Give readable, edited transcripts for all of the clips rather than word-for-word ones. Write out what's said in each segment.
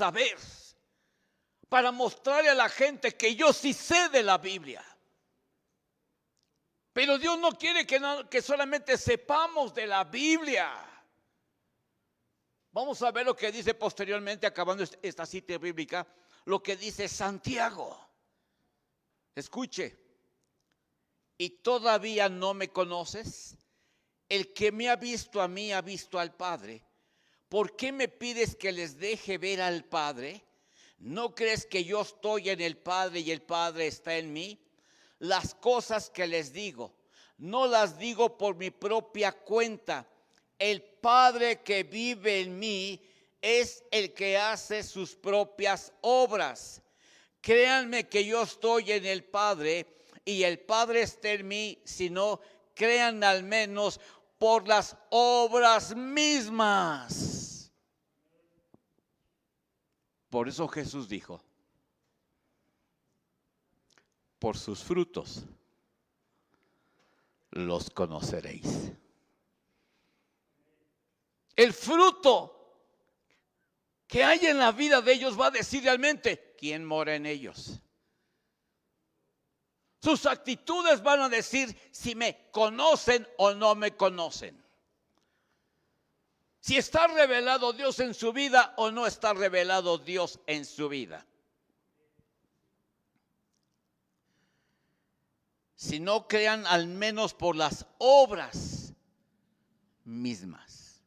saber, para mostrarle a la gente que yo sí sé de la Biblia. Pero Dios no quiere que solamente sepamos de la Biblia. Vamos a ver lo que dice posteriormente, acabando esta cita bíblica, lo que dice Santiago. Escuche, ¿y todavía no me conoces? El que me ha visto a mí ha visto al Padre. ¿Por qué me pides que les deje ver al Padre? ¿No crees que yo estoy en el Padre y el Padre está en mí? Las cosas que les digo, no las digo por mi propia cuenta. El Padre que vive en mí es el que hace sus propias obras. Créanme que yo estoy en el Padre y el Padre está en mí, sino crean al menos por las obras mismas. Por eso Jesús dijo, por sus frutos los conoceréis. El fruto que hay en la vida de ellos va a decir realmente quién mora en ellos. Sus actitudes van a decir si me conocen o no me conocen. Si está revelado Dios en su vida o no está revelado Dios en su vida. Si no crean al menos por las obras mismas.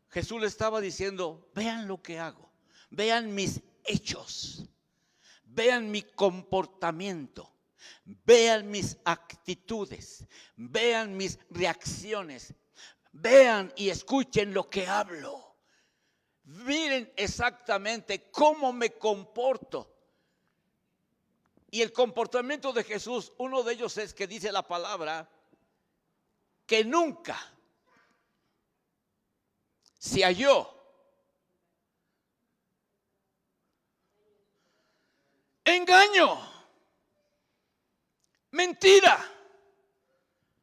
Jesús le estaba diciendo, vean lo que hago, vean mis hechos, vean mi comportamiento, vean mis actitudes, vean mis reacciones, vean y escuchen lo que hablo. Miren exactamente cómo me comporto. Y el comportamiento de Jesús, uno de ellos es que dice la palabra que nunca se halló engaño, mentira,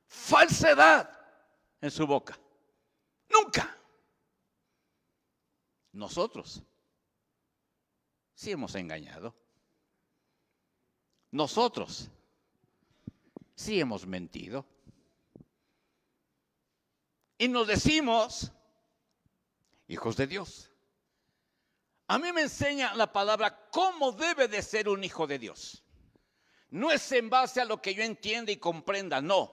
falsedad en su boca. Nunca. Nosotros sí hemos engañado. Nosotros sí hemos mentido. Y nos decimos hijos de Dios. A mí me enseña la palabra cómo debe de ser un hijo de Dios. No es en base a lo que yo entienda y comprenda, no.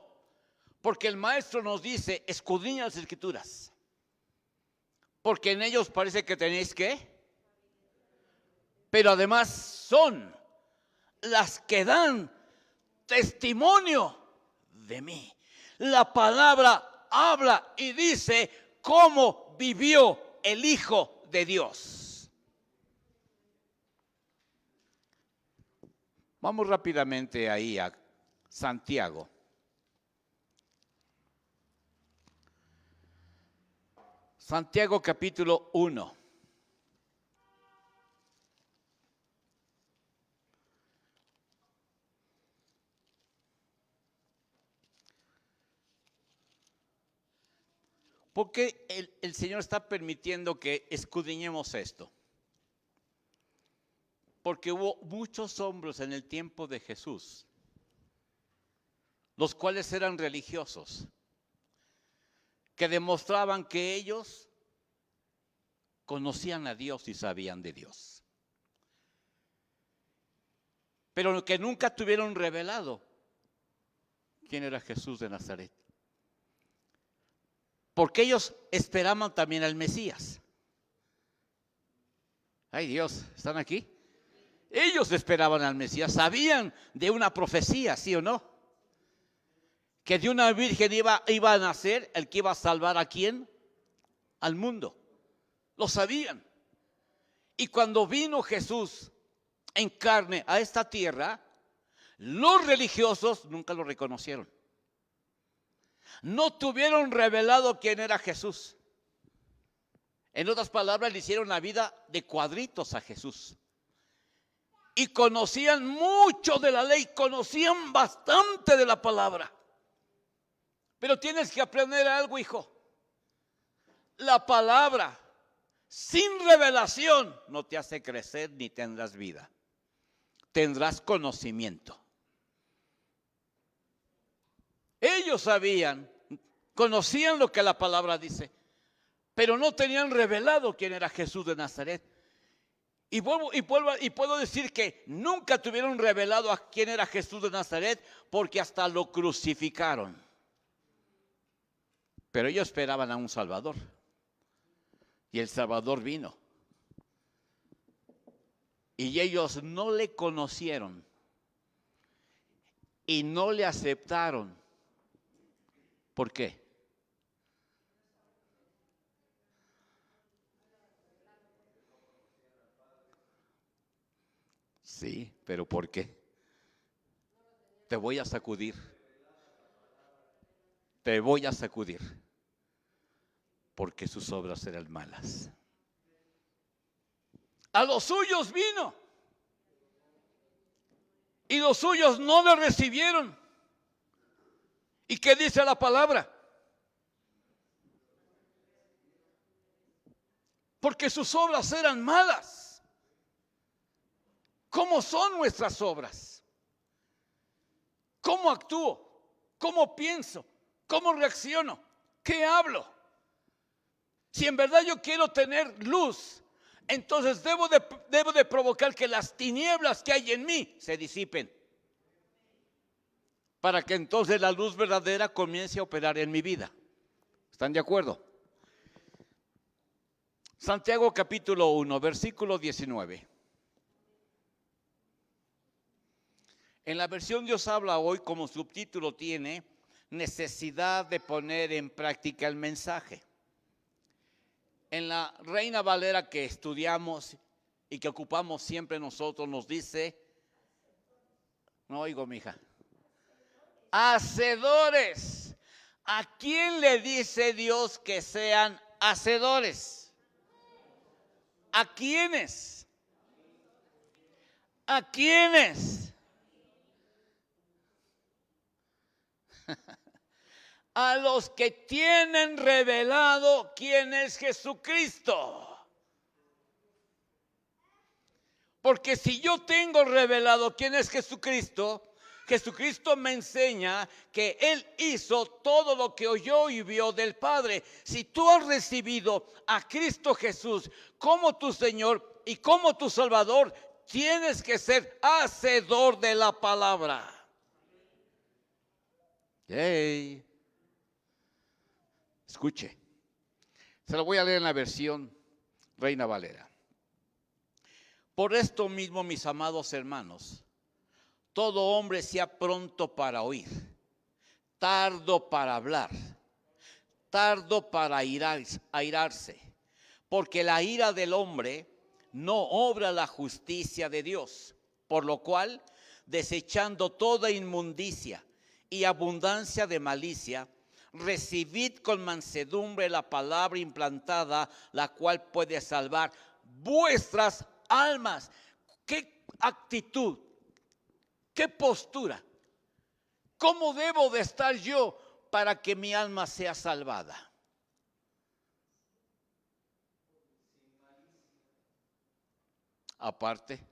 Porque el maestro nos dice, escudriña las escrituras. Porque en ellos parece que tenéis que. Pero además son las que dan testimonio de mí. La palabra habla y dice cómo vivió el Hijo de Dios. Vamos rápidamente ahí a Santiago. Santiago capítulo 1. ¿Por qué el Señor está permitiendo que escudriñemos esto? Porque hubo muchos hombres en el tiempo de Jesús, los cuales eran religiosos, que demostraban que ellos conocían a Dios y sabían de Dios, pero que nunca tuvieron revelado quién era Jesús de Nazaret. Porque ellos esperaban también al Mesías. Ay Dios, ¿están aquí? Ellos esperaban al Mesías, sabían de una profecía, ¿sí o no? Que de una virgen iba a nacer el que iba a salvar ¿a quién? Al mundo. Lo sabían. Y cuando vino Jesús en carne a esta tierra, los religiosos nunca lo reconocieron. No tuvieron revelado quién era Jesús. En otras palabras, le hicieron la vida de cuadritos a Jesús. Y conocían mucho de la ley, conocían bastante de la palabra. Pero tienes que aprender algo, hijo. La palabra sin revelación no te hace crecer ni tendrás vida. Tendrás conocimiento. Ellos sabían, conocían lo que la palabra dice, pero no tenían revelado quién era Jesús de Nazaret. Y puedo decir que nunca tuvieron revelado a quién era Jesús de Nazaret porque hasta lo crucificaron. Pero ellos esperaban a un Salvador. Y el Salvador vino. Y ellos no le conocieron. Y no le aceptaron. ¿Por qué? Sí, pero ¿por qué? Te voy a sacudir. Te voy a sacudir. Porque sus obras eran malas. A los suyos vino. Y los suyos no le recibieron. ¿Y qué dice la palabra? Porque sus obras eran malas. ¿Cómo son nuestras obras? ¿Cómo actúo? ¿Cómo pienso? ¿Cómo reacciono? ¿Qué hablo? Si en verdad yo quiero tener luz, entonces debo de provocar que las tinieblas que hay en mí se disipen. Para que entonces la luz verdadera comience a operar en mi vida. ¿Están de acuerdo? Santiago capítulo 1, versículo 19. En la versión Dios habla hoy, como subtítulo tiene, necesidad de poner en práctica el mensaje. En la Reina Valera que estudiamos y que ocupamos siempre nosotros nos dice, no oigo, mija, hacedores. ¿A quién le dice Dios que sean hacedores? ¿A quiénes? ¿A quiénes? A los que tienen revelado quién es Jesucristo. Porque si yo tengo revelado quién es Jesucristo, Jesucristo me enseña que Él hizo todo lo que oyó y vio del Padre. Si tú has recibido a Cristo Jesús como tu Señor y como tu Salvador, tienes que ser hacedor de la palabra. Hey. Escuche, se lo voy a leer en la versión Reina Valera. Por esto mismo, mis amados hermanos, todo hombre sea pronto para oír, tardo para hablar, tardo para airarse, porque la ira del hombre no obra la justicia de Dios, por lo cual, desechando toda inmundicia y abundancia de malicia, recibid con mansedumbre la palabra implantada, la cual puede salvar vuestras almas. ¿Qué actitud? ¿Qué postura? ¿Cómo debo de estar yo para que mi alma sea salvada? Aparte,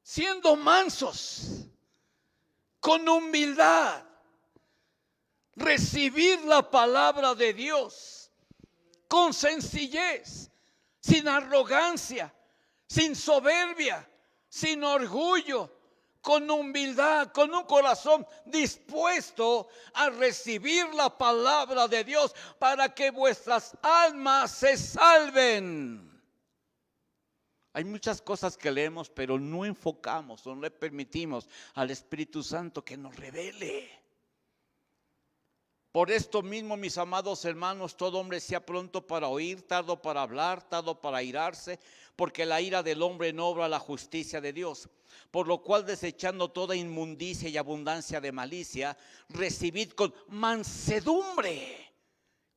siendo mansos, con humildad, recibir la palabra de Dios con sencillez, sin arrogancia, sin soberbia, sin orgullo, con humildad, con un corazón dispuesto a recibir la palabra de Dios para que vuestras almas se salven. Hay muchas cosas que leemos, pero no enfocamos, no le permitimos al Espíritu Santo que nos revele. Por esto mismo, mis amados hermanos, todo hombre sea pronto para oír, tardo para hablar, tardo para airarse, porque la ira del hombre no obra la justicia de Dios. Por lo cual, desechando toda inmundicia y abundancia de malicia, recibid con mansedumbre,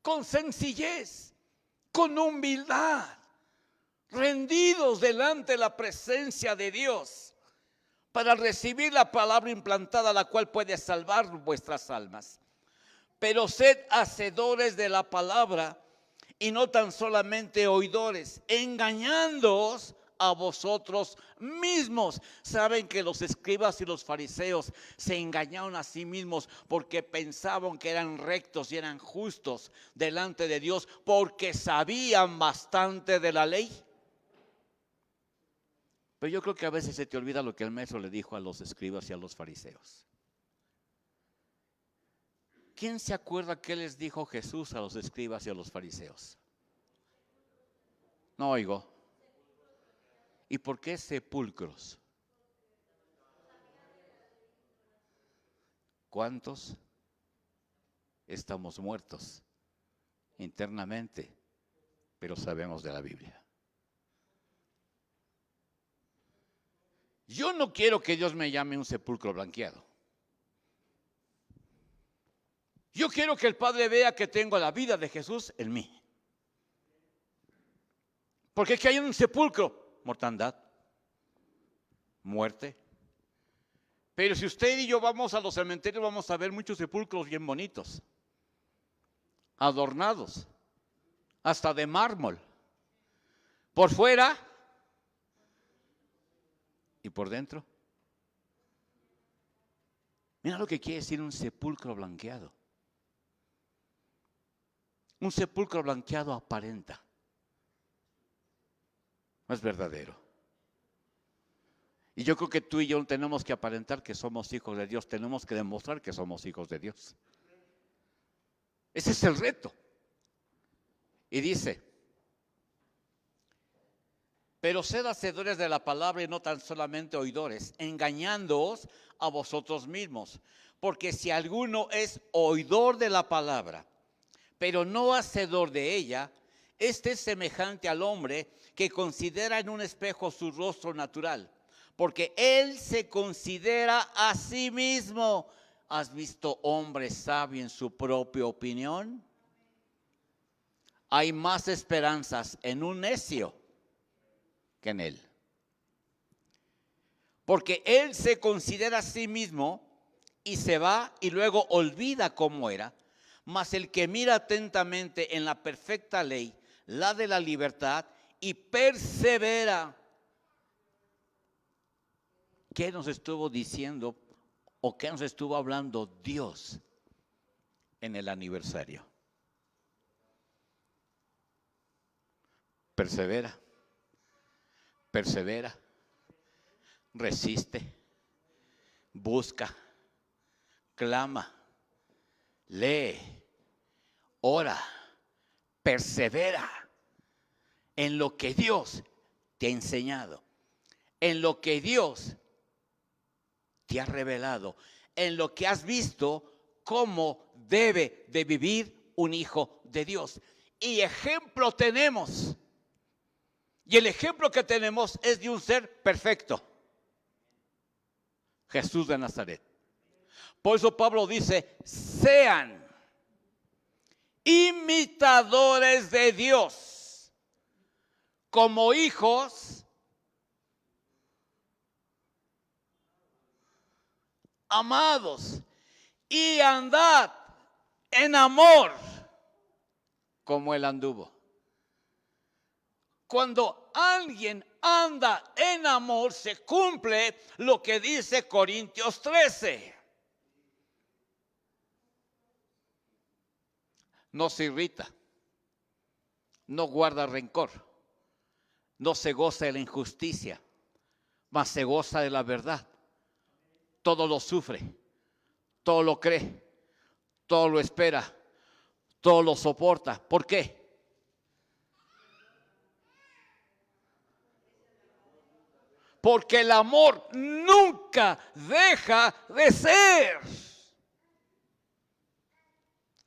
con sencillez, con humildad, rendidos delante de la presencia de Dios, para recibir la palabra implantada, la cual puede salvar vuestras almas. Pero sed hacedores de la palabra y no tan solamente oidores, engañándoos a vosotros mismos. Saben que los escribas y los fariseos se engañaron a sí mismos porque pensaban que eran rectos y eran justos delante de Dios porque sabían bastante de la ley. Pero yo creo que a veces se te olvida lo que el maestro le dijo a los escribas y a los fariseos. ¿Quién se acuerda qué les dijo Jesús a los escribas y a los fariseos? No oigo. ¿Y por qué sepulcros? ¿Cuántos estamos muertos internamente, pero sabemos de la Biblia? Yo no quiero que Dios me llame un sepulcro blanqueado. Yo quiero que el Padre vea que tengo la vida de Jesús en mí. Porque aquí hay un sepulcro, mortandad, muerte. Pero si usted y yo vamos a los cementerios, vamos a ver muchos sepulcros bien bonitos, adornados, hasta de mármol. Por fuera y por dentro. Mira lo que quiere decir un sepulcro blanqueado. Un sepulcro blanqueado aparenta. No es verdadero. Y yo creo que tú y yo tenemos que aparentar que somos hijos de Dios. Tenemos que demostrar que somos hijos de Dios. Ese es el reto. Y dice: pero sed hacedores de la palabra y no tan solamente oidores, engañándoos a vosotros mismos. Porque si alguno es oidor de la palabra, pero no hacedor de ella, este es semejante al hombre que considera en un espejo su rostro natural, porque él se considera a sí mismo. ¿Has visto hombre sabio en su propia opinión? Hay más esperanzas en un necio que en él. Porque él se considera a sí mismo y se va y luego olvida cómo era. Mas el que mira atentamente en la perfecta ley, la de la libertad, y persevera. ¿Qué nos estuvo diciendo o qué nos estuvo hablando Dios en el aniversario? Persevera, persevera, resiste, busca, clama, lee, ora, persevera en lo que Dios te ha enseñado, en lo que Dios te ha revelado, en lo que has visto cómo debe de vivir un hijo de Dios. Y ejemplo tenemos. Y el ejemplo que tenemos es de un ser perfecto, Jesús de Nazaret. Por eso Pablo dice: sean imitadores de Dios como hijos amados, y andad en amor como él anduvo. Cuando alguien anda en amor, se cumple lo que dice Corintios 13. No se irrita, no guarda rencor, no se goza de la injusticia, mas se goza de la verdad. Todo lo sufre, todo lo cree, todo lo espera, todo lo soporta. ¿Por qué? Porque el amor nunca deja de ser.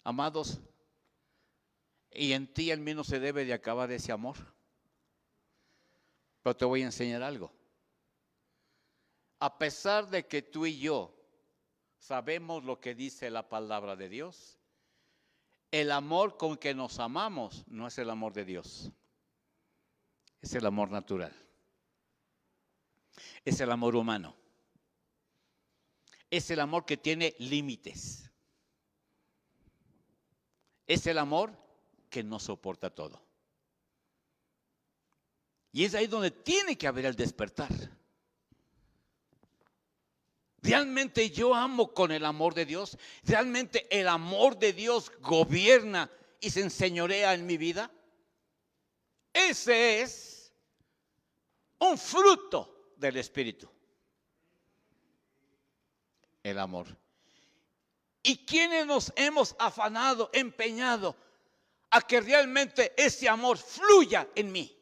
Amados, y en ti al menos se debe de acabar ese amor. Pero te voy a enseñar algo. A pesar de que tú y yo sabemos lo que dice la palabra de Dios, el amor con que nos amamos no es el amor de Dios. Es el amor natural. Es el amor humano. Es el amor que tiene límites. Es el amor que no soporta todo. Y es ahí donde tiene que haber el despertar. ¿Realmente yo amo con el amor de Dios? ¿Realmente el amor de Dios gobierna y se enseñorea en mi vida? Ese es un fruto del Espíritu. El amor. ¿Y quiénes nos hemos afanado, empeñado a que realmente ese amor fluya en mí?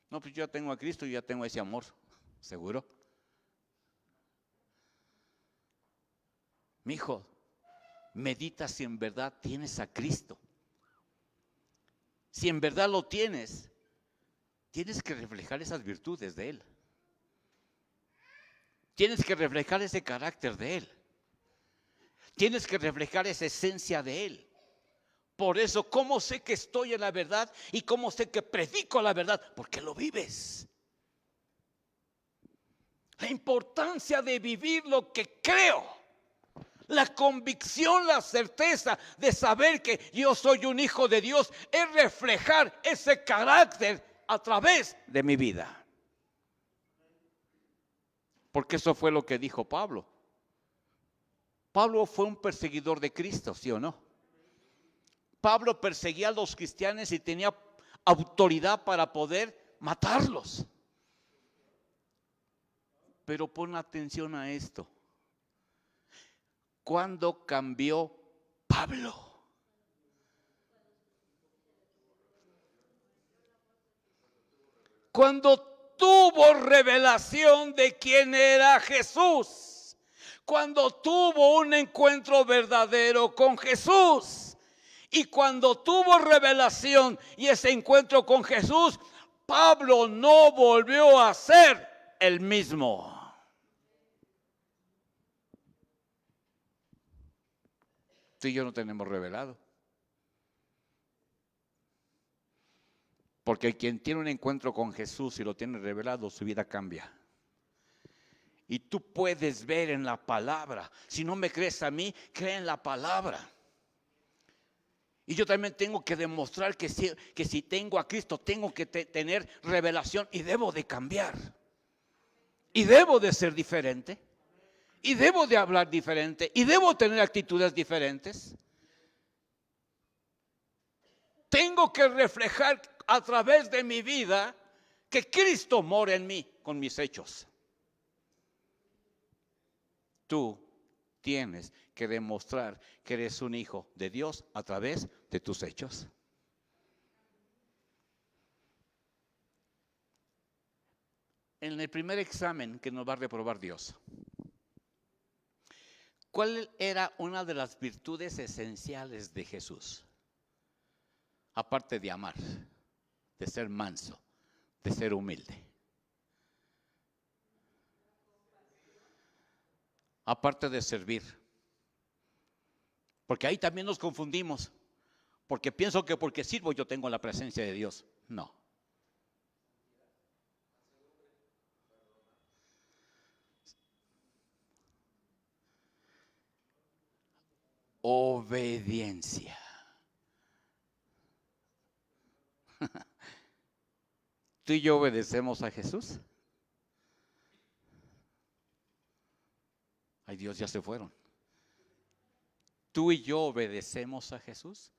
No, pues yo ya tengo a Cristo y ya tengo ese amor, seguro. Mi hijo, medita si en verdad tienes a Cristo. Si en verdad lo tienes, tienes que reflejar esas virtudes de Él. Tienes que reflejar ese carácter de Él. Tienes que reflejar esa esencia de Él. Por eso, ¿cómo sé que estoy en la verdad? ¿Y cómo sé que predico la verdad? Porque lo vives. La importancia de vivir lo que creo. La convicción, la certeza de saber que yo soy un hijo de Dios es reflejar ese carácter a través de mi vida. Porque eso fue lo que dijo Pablo. Pablo fue un perseguidor de Cristo, ¿sí o no? Pablo perseguía a los cristianos y tenía autoridad para poder matarlos. Pero pon atención a esto. ¿Cuándo cambió Pablo? Cuando tuvo revelación de quién era Jesús. Cuando tuvo un encuentro verdadero con Jesús. Y cuando tuvo revelación y ese encuentro con Jesús, Pablo no volvió a ser el mismo. Tú y yo no tenemos revelado. Porque quien tiene un encuentro con Jesús y lo tiene revelado, su vida cambia. Y tú puedes ver en la palabra. Si no me crees a mí, cree en la palabra. Y yo también tengo que demostrar que si tengo a Cristo, tengo que tener revelación y debo de cambiar. Y debo de ser diferente. Y debo de hablar diferente. Y debo tener actitudes diferentes. Tengo que reflejar a través de mi vida que Cristo mora en mí con mis hechos. Tú tienes que demostrar que eres un hijo de Dios a través de tus hechos. En el primer examen que nos va a reprobar Dios, ¿cuál era una de las virtudes esenciales de Jesús? Aparte de amar, de ser manso, de ser humilde. Aparte de servir. Porque ahí también nos confundimos. Porque pienso que porque sirvo yo tengo la presencia de Dios. No. Obediencia. ¿Tú y yo obedecemos a Jesús? Ay, Dios, ya se fueron. ¿Tú y yo obedecemos a Jesús?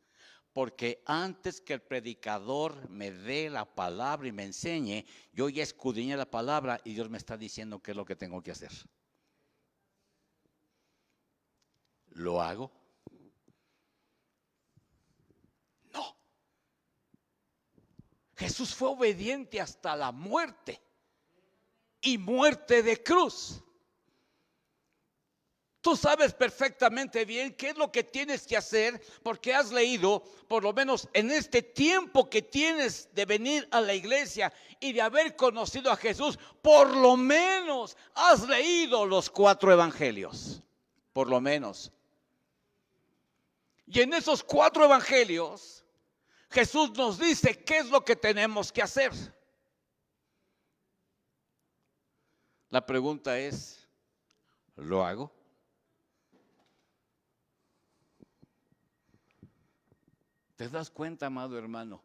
Porque antes que el predicador me dé la palabra y me enseñe, yo ya escudriñé la palabra y Dios me está diciendo qué es lo que tengo que hacer. ¿Lo hago? No. Jesús fue obediente hasta la muerte y muerte de cruz. Tú sabes perfectamente bien qué es lo que tienes que hacer porque has leído, por lo menos en este tiempo que tienes de venir a la iglesia y de haber conocido a Jesús, por lo menos has leído los 4 evangelios, por lo menos. Y en esos 4 evangelios, Jesús nos dice qué es lo que tenemos que hacer. La pregunta es, ¿lo hago? ¿Te das cuenta, amado hermano,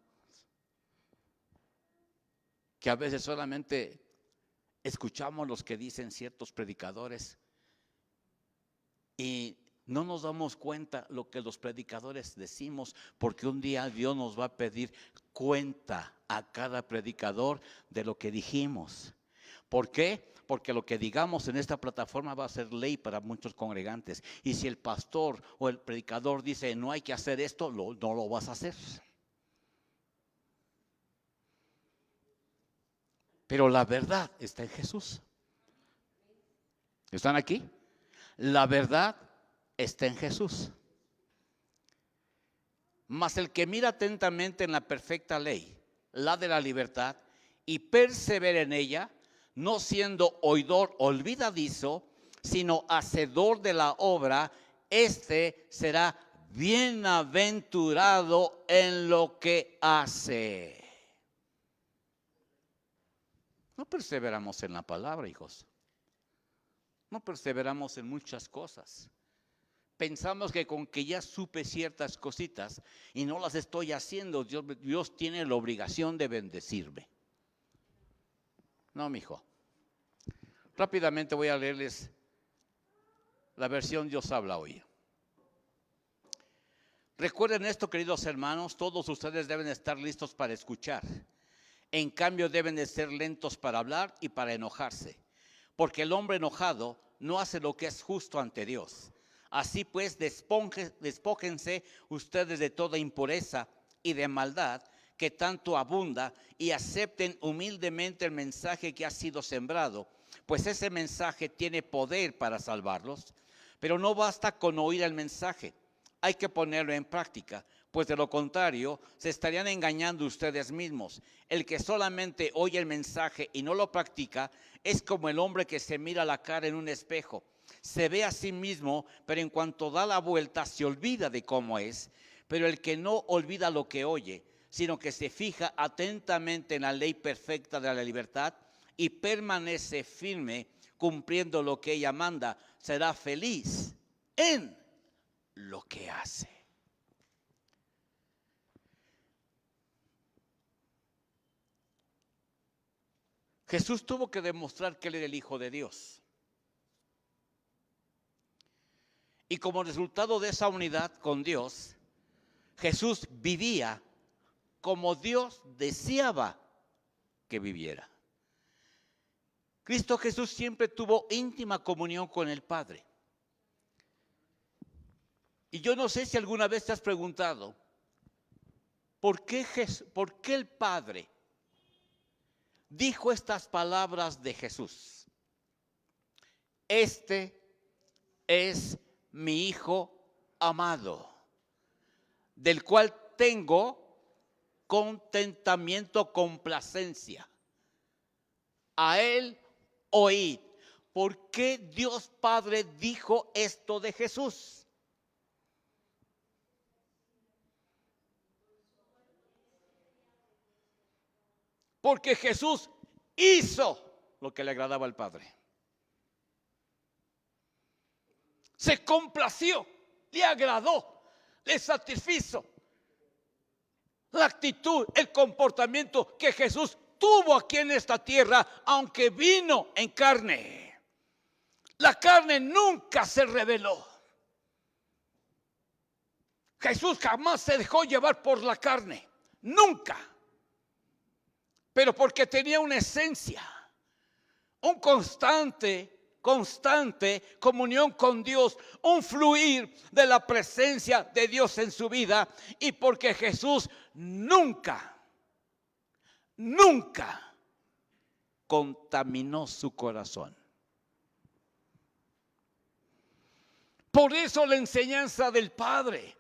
que a veces solamente escuchamos los que dicen ciertos predicadores y no nos damos cuenta lo que los predicadores decimos, porque un día Dios nos va a pedir cuenta a cada predicador de lo que dijimos? ¿Por qué? Porque lo que digamos en esta plataforma va a ser ley para muchos congregantes. Y si el pastor o el predicador dice no hay que hacer esto, no lo vas a hacer. Pero la verdad está en Jesús. ¿Están aquí? La verdad está en Jesús. Mas el que mira atentamente en la perfecta ley, la de la libertad, y persevera en ella, no siendo oidor olvidadizo, sino hacedor de la obra, este será bienaventurado en lo que hace. No perseveramos en la palabra, hijos. No perseveramos en muchas cosas. Pensamos que con que ya supe ciertas cositas y no las estoy haciendo, Dios tiene la obligación de bendecirme. No, mijo. Rápidamente voy a leerles la versión Dios habla hoy. Recuerden esto, queridos hermanos, todos ustedes deben estar listos para escuchar. En cambio, deben de ser lentos para hablar y para enojarse, porque el hombre enojado no hace lo que es justo ante Dios. Así pues, despójense ustedes de toda impureza y de maldad que tanto abunda, y acepten humildemente el mensaje que ha sido sembrado, pues ese mensaje tiene poder para salvarlos. Pero no basta con oír el mensaje, hay que ponerlo en práctica, pues de lo contrario se estarían engañando ustedes mismos. El que solamente oye el mensaje y no lo practica es como el hombre que se mira la cara en un espejo. Se ve a sí mismo, pero en cuanto da la vuelta se olvida de cómo es. Pero el que no olvida lo que oye, sino que se fija atentamente en la ley perfecta de la libertad y permanece firme cumpliendo lo que ella manda, será feliz en lo que hace. Jesús tuvo que demostrar que Él era el Hijo de Dios. Y como resultado de esa unidad con Dios, Jesús vivía como Dios deseaba que viviera. Cristo Jesús siempre tuvo íntima comunión con el Padre. Y yo no sé si alguna vez te has preguntado, ¿por qué el Padre dijo estas palabras de Jesús? Este es mi Hijo amado, del cual tengo contentamiento, complacencia. A Él oíd. ¿Por qué Dios Padre dijo esto de Jesús? Porque Jesús hizo lo que le agradaba al Padre. Se complació, le agradó, le satisfizo. La actitud, el comportamiento que Jesús tuvo aquí en esta tierra, aunque vino en carne. La carne nunca se rebeló. Jesús jamás se dejó llevar por la carne, nunca. Pero porque tenía una esencia, un constante comunión con Dios, un fluir de la presencia de Dios en su vida, y porque Jesús nunca contaminó su corazón. Por eso la enseñanza del Padre: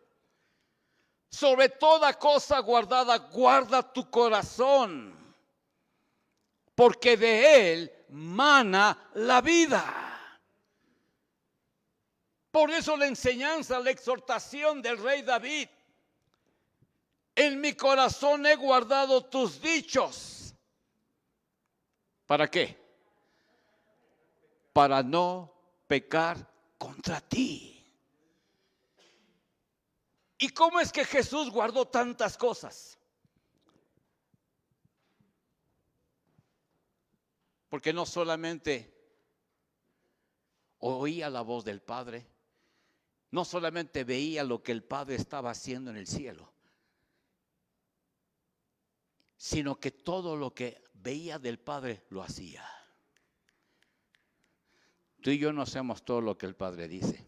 sobre toda cosa guardada, guarda tu corazón, porque de él mana la vida. Por eso la enseñanza, la exhortación del rey David: en mi corazón he guardado tus dichos. ¿Para qué? Para no pecar contra ti. ¿Y cómo es que Jesús guardó tantas cosas? Porque no solamente oía la voz del Padre, no solamente veía lo que el Padre estaba haciendo en el cielo, sino que todo lo que veía del Padre lo hacía. Tú y yo no hacemos todo lo que el Padre dice.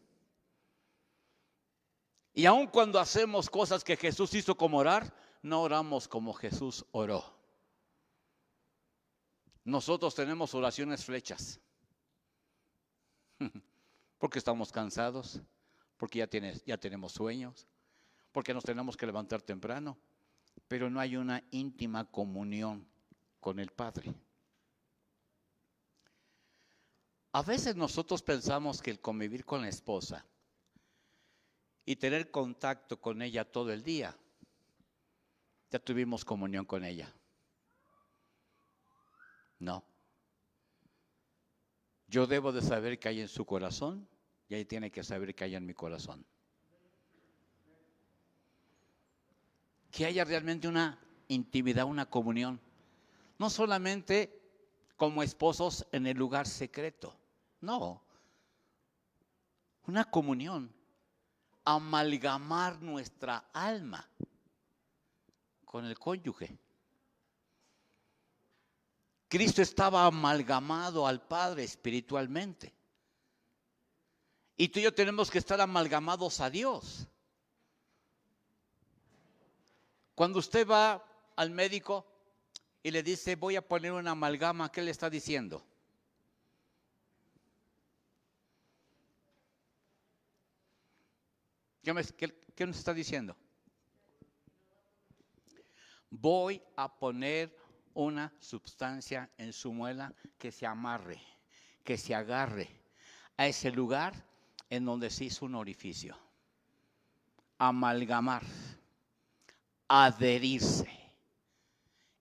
Y aun cuando hacemos cosas que Jesús hizo como orar, no oramos como Jesús oró. Nosotros tenemos oraciones flechas. Porque estamos cansados, porque ya tenemos sueños, porque nos tenemos que levantar temprano, pero no hay una íntima comunión con el Padre. A veces nosotros pensamos que el convivir con la esposa y tener contacto con ella todo el día, ya tuvimos comunión con ella. No. Yo debo de saber qué hay en su corazón y ella tiene que saber qué hay en mi corazón. Que haya realmente una intimidad, una comunión. No solamente como esposos en el lugar secreto. No. Una comunión. Amalgamar nuestra alma con el cónyuge. Cristo estaba amalgamado al Padre espiritualmente. Y tú y yo tenemos que estar amalgamados a Dios. Cuando usted va al médico y le dice, voy a poner una amalgama, ¿qué le está diciendo? ¿Qué nos está diciendo? Voy a poner una sustancia en su muela que se amarre, que se agarre a ese lugar en donde se hizo un orificio. Amalgamar, adherirse,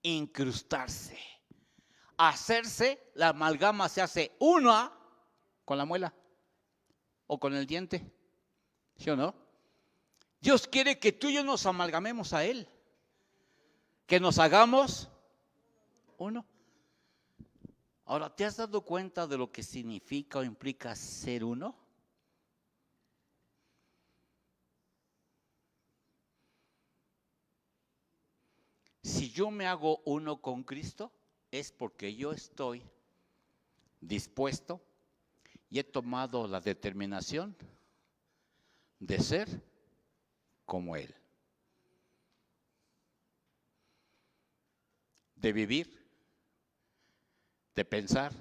incrustarse, hacerse, la amalgama se hace una con la muela o con el diente, ¿sí o no? Dios quiere que tú y yo nos amalgamemos a Él, que nos hagamos uno. Ahora, ¿te has dado cuenta de lo que significa o implica ser uno? Si yo me hago uno con Cristo, es porque yo estoy dispuesto y he tomado la determinación de ser como Él. De vivir, de pensar,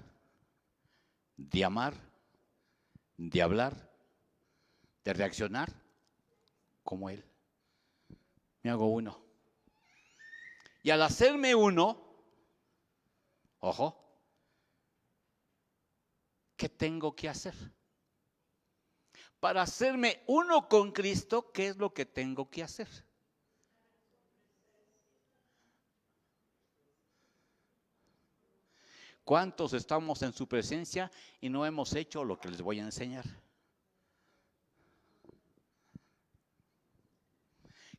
de amar, de hablar, de reaccionar como Él. Me hago uno. Y al hacerme uno, ojo, ¿qué tengo que hacer? Para hacerme uno con Cristo, ¿qué es lo que tengo que hacer? ¿Cuántos estamos en su presencia y no hemos hecho lo que les voy a enseñar?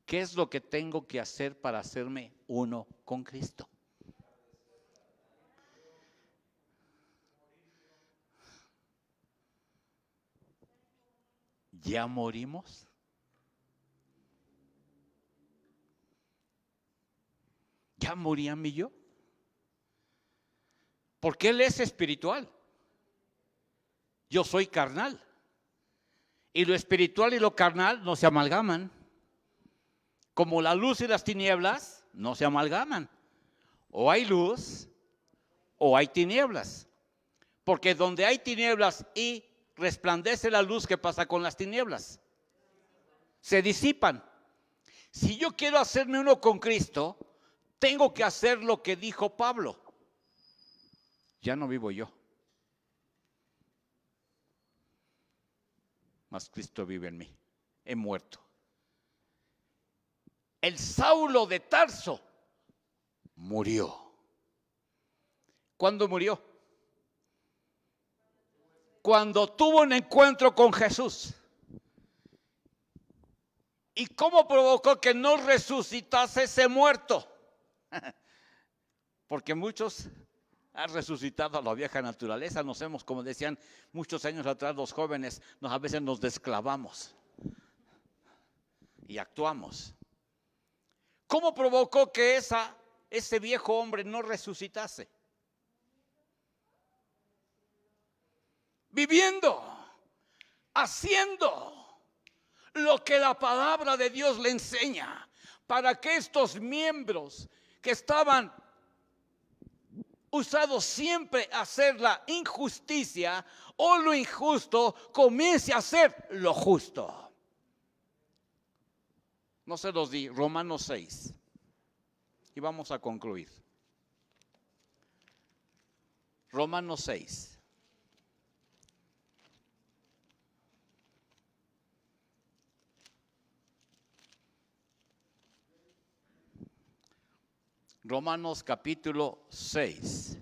¿Qué es lo que tengo que hacer para hacerme uno con Cristo? ¿Ya morimos? ¿Ya morí a mí yo? Porque Él es espiritual. Yo soy carnal. Y lo espiritual y lo carnal no se amalgaman. Como la luz y las tinieblas no se amalgaman. O hay luz o hay tinieblas. Porque donde hay tinieblas y resplandece la luz, ¿qué pasa con las tinieblas? Se disipan. Si yo quiero hacerme uno con Cristo, tengo que hacer lo que dijo Pablo. Ya no vivo yo, mas Cristo vive en mí. He muerto. El Saulo de Tarso murió. ¿Cuándo murió? Cuando tuvo un encuentro con Jesús. ¿Y cómo provocó que no resucitase ese muerto? Porque muchos han resucitado a la vieja naturaleza. Nos hemos, como decían muchos años atrás los jóvenes, a veces nos desclavamos y actuamos. ¿Cómo provocó que ese viejo hombre no resucitase? Viviendo, haciendo lo que la palabra de Dios le enseña, para que estos miembros que estaban usados siempre a hacer la injusticia o lo injusto, comience a hacer lo justo. No se los di, Romanos 6. Y vamos a concluir. Romanos 6. Romanos capítulo 6.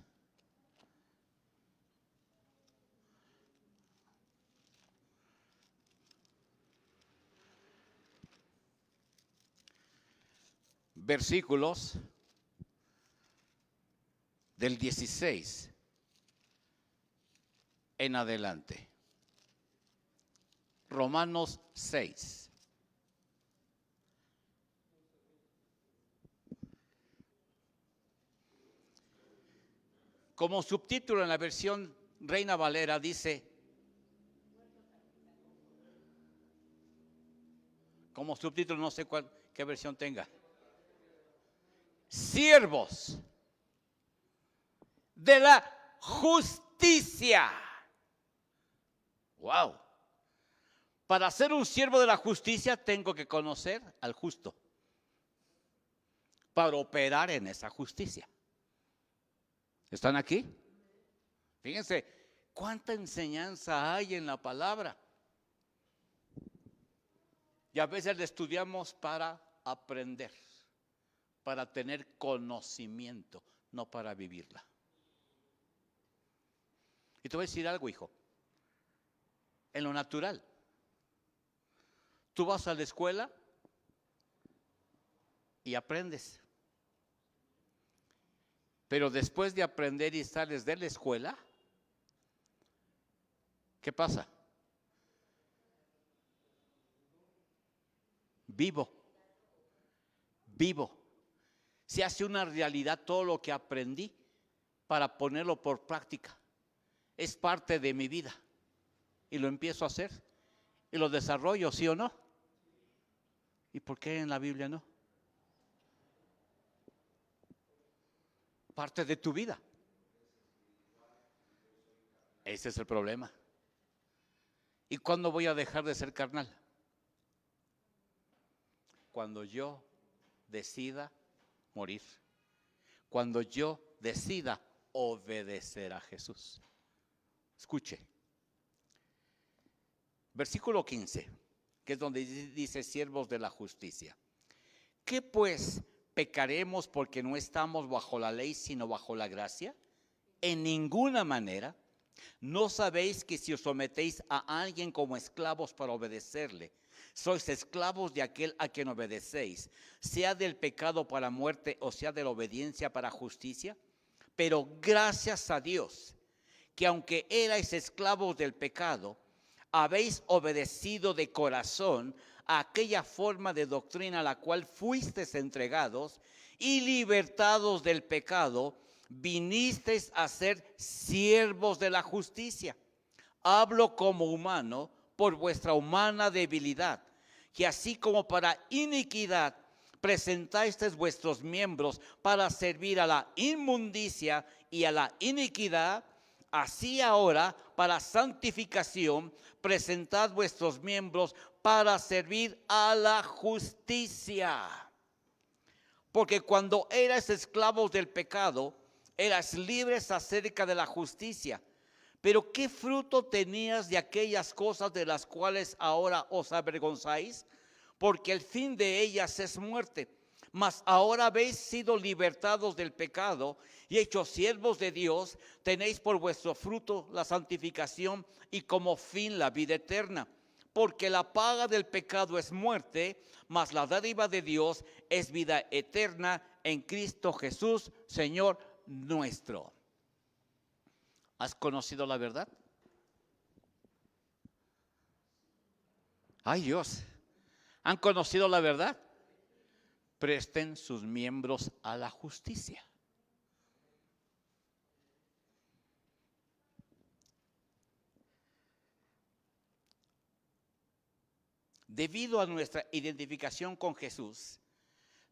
Versículos del 16 en adelante. Romanos 6. Como subtítulo en la versión Reina Valera dice, como subtítulo no sé qué versión tenga, siervos de la justicia. Wow. Para ser un siervo de la justicia tengo que conocer al justo para operar en esa justicia. ¿Están aquí? Fíjense cuánta enseñanza hay en la palabra. Y a veces la estudiamos para aprender, para tener conocimiento, no para vivirla. Y te voy a decir algo, hijo. En lo natural, tú vas a la escuela y aprendes. Pero después de aprender y sales de la escuela, ¿qué pasa? Vivo. Se hace una realidad todo lo que aprendí para ponerlo por práctica. Es parte de mi vida. Y lo empiezo a hacer. Y lo desarrollo, ¿sí o no? ¿Y por qué en la Biblia no? Parte de tu vida. Ese es el problema. ¿Y cuándo voy a dejar de ser carnal? Cuando yo decida morir. Cuando yo decida obedecer a Jesús. Escuche. Versículo 15, que es donde dice siervos de la justicia. ¿Qué pues pecaremos porque no estamos bajo la ley sino bajo la gracia? En ninguna manera. ¿No sabéis que si os sometéis a alguien como esclavos para obedecerle, sois esclavos de aquel a quien obedecéis, sea del pecado para muerte o sea de la obediencia para justicia? Pero gracias a Dios, que aunque erais esclavos del pecado, habéis obedecido de corazón a aquella forma de doctrina a la cual fuisteis entregados, y libertados del pecado, vinisteis a ser siervos de la justicia. Hablo como humano por vuestra humana debilidad, que así como para iniquidad presentasteis vuestros miembros para servir a la inmundicia y a la iniquidad, así ahora para santificación presentad vuestros miembros para servir a la justicia. Porque cuando eras esclavos del pecado, eras libres acerca de la justicia. Pero ¿qué fruto tenías de aquellas cosas de las cuales ahora os avergonzáis? Porque el fin de ellas es muerte. Mas ahora habéis sido libertados del pecado y hechos siervos de Dios, tenéis por vuestro fruto la santificación y como fin la vida eterna. porque la paga del pecado es muerte, mas la dádiva de Dios es vida eterna en Cristo Jesús, Señor nuestro. ¿Has conocido la verdad? Ay, Dios. ¿Han conocido la verdad? Presten sus miembros a la justicia. Debido a nuestra identificación con Jesús,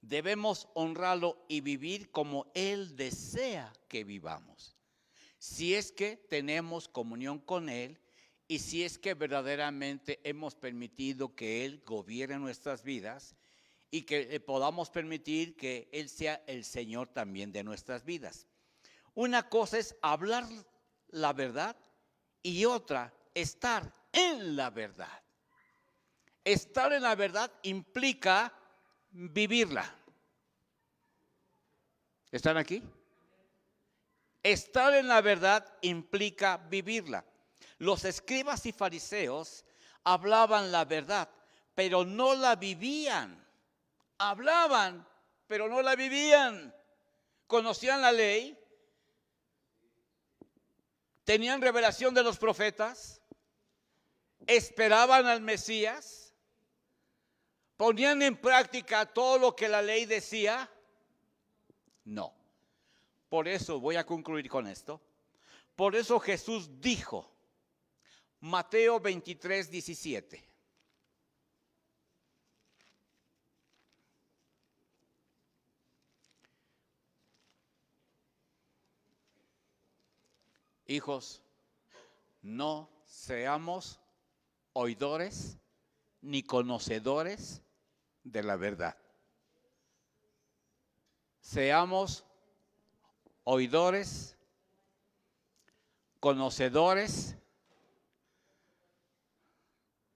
debemos honrarlo y vivir como Él desea que vivamos. Si es que tenemos comunión con Él y si es que verdaderamente hemos permitido que Él gobierne nuestras vidas y que podamos permitir que Él sea el Señor también de nuestras vidas. Una cosa es hablar la verdad y otra, estar en la verdad. Estar en la verdad implica vivirla. ¿Están aquí? Estar en la verdad implica vivirla. Los escribas y fariseos hablaban la verdad, pero no la vivían. Hablaban, pero no la vivían. Conocían la ley, tenían revelación de los profetas, esperaban al Mesías, ¿ponían en práctica todo lo que la ley decía? No. Por eso voy a concluir con esto. Por eso Jesús dijo, Mateo 23, 17. Hijos, no seamos oidores ni conocedores de la verdad. Seamos oidores, conocedores,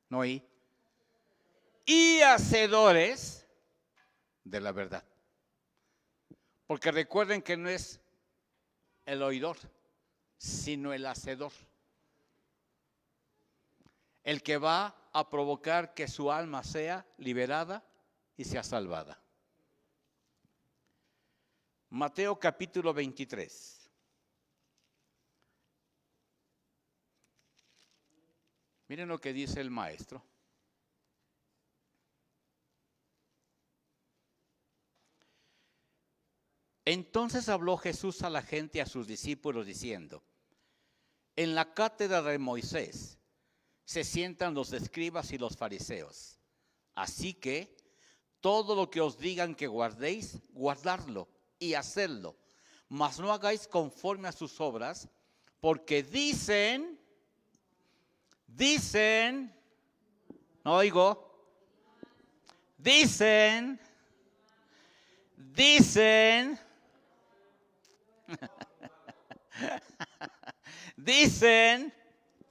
no y hacedores de la verdad. Porque recuerden que no es el oidor, sino el hacedor. El que va a provocar que su alma sea liberada y sea salvada. Mateo capítulo 23. Miren lo que dice el maestro. Entonces habló Jesús a la gente y a sus discípulos diciendo, en la cátedra de Moisés se sientan los escribas y los fariseos. Así que todo lo que os digan que guardéis, guardadlo y hacedlo. Mas no hagáis conforme a sus obras, porque dicen, no oigo, dicen, dicen,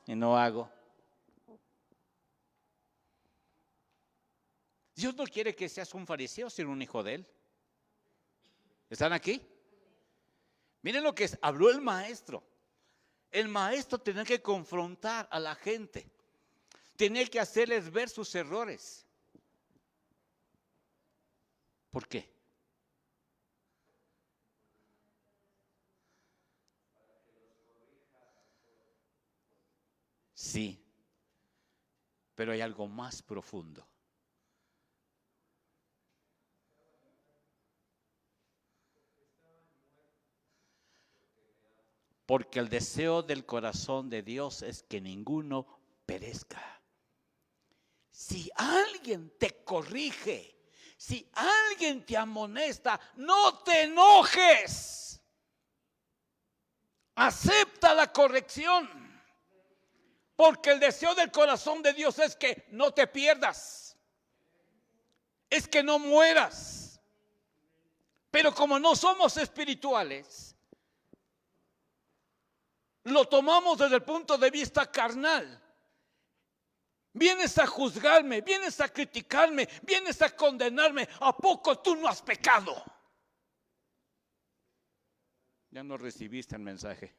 y no hago. Dios no quiere que seas un fariseo, sino un hijo de Él. ¿Están aquí? Miren lo que habló el maestro. El maestro tenía que confrontar a la gente. Tenía que hacerles ver sus errores. ¿Por qué? Sí, pero hay algo más profundo. Porque el deseo del corazón de Dios es que ninguno perezca. Si alguien te corrige, si alguien te amonesta, no te enojes. Acepta la corrección. Porque el deseo del corazón de Dios es que no te pierdas. Es que no mueras. Pero como no somos espirituales, lo tomamos desde el punto de vista carnal. Vienes a juzgarme, vienes a criticarme, vienes a condenarme. ¿A poco tú no has pecado? Ya no recibiste el mensaje.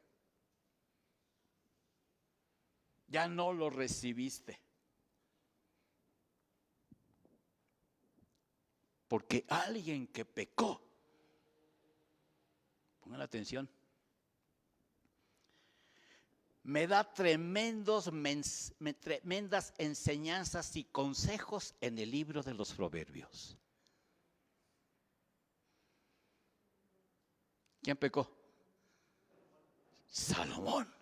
Ya no lo recibiste. Porque alguien que pecó, pongan atención, me da tremendas enseñanzas y consejos en el libro de los Proverbios. ¿Quién pecó? Salomón.